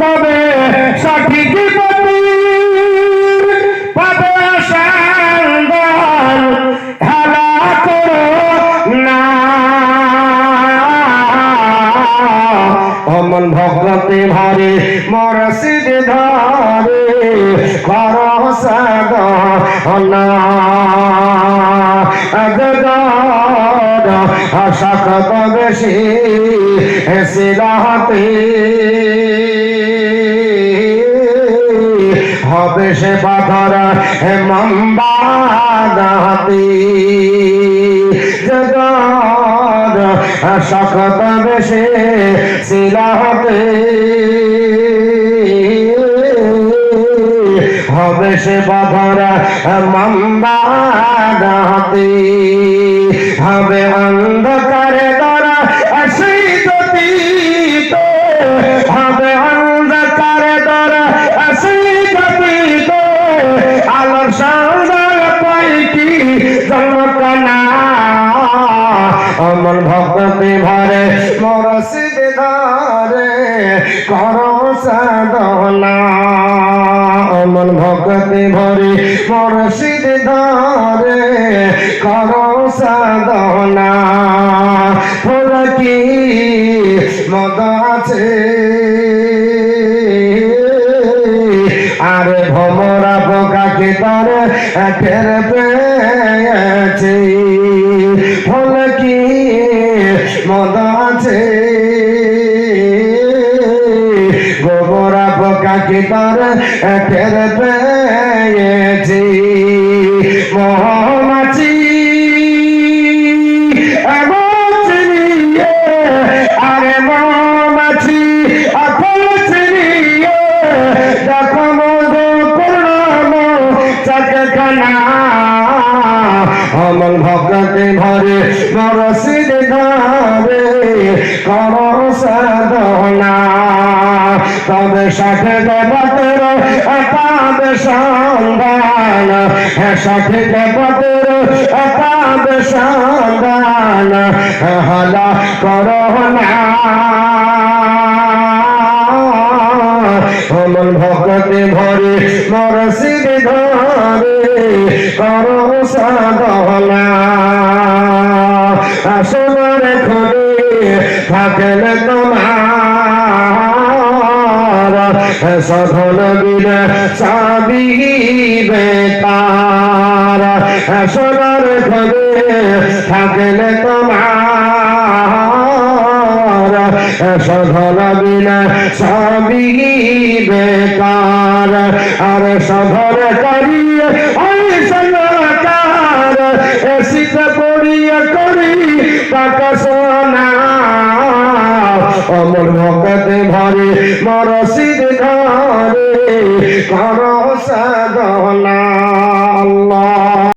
তবে সঠিক পথে পাবে সন্ধান, হেলা করো না। অমন ভক্তি ভরে মুর্শিদ ধরে করো সাধনা। শক্ত বেশি সিলাতে হবে সে পাথর মম্বাদাতে। জগৎ শক্ত বেশি সিলাতে হবে সে পাথর মম্বাদাতে। হবে অন্ধকারে দ্বারা সেই গতিত, হবে অন্ধকারে দ্বারা সেই গতিত। আলোর সন্ধান পাই কি জন্মকানা। অমন ভক্তি ভরে মুর্শিদ ধরে করো সাধনা। অমন ভক্তি ভরে মুর্শিদ ধরে করো সাধনা। ফুল কি মদ আছে আরে ভমরা পোকাকে তার টের পেয়েছে। ফুল কি মদ আছে গোবরা পোকাকে তার টের পেয়েছে। মৌমাছি আরে মৌমাছি আপন চিনিয়ে দেখো মধু পূর্ণম চাকখানা। অমন ভক্তি ভরে মুর্শিদ ধরে করো সাধনা। তবে সঠিক পথের পাবে সন্ধান, সঠিক পথের পাবে সন্ধান, হেলা করো না। অমন ভক্তি ভরে মুর্শিদ ধরে করো সাধনা। সোনার খনি থাকলে তোমার সাধন বিনা চাবি বেকার। সোনার খনি থাকলে তোমার সাধন বিনা চাবি বেকার। আর সাধন করিয়ে ওই সরকার শীত পড়িয়া করি টাকা সোনা। অমর ভক্তি ভরে মুর্শিদ ধরে করো সাধনা। আল্লাহ।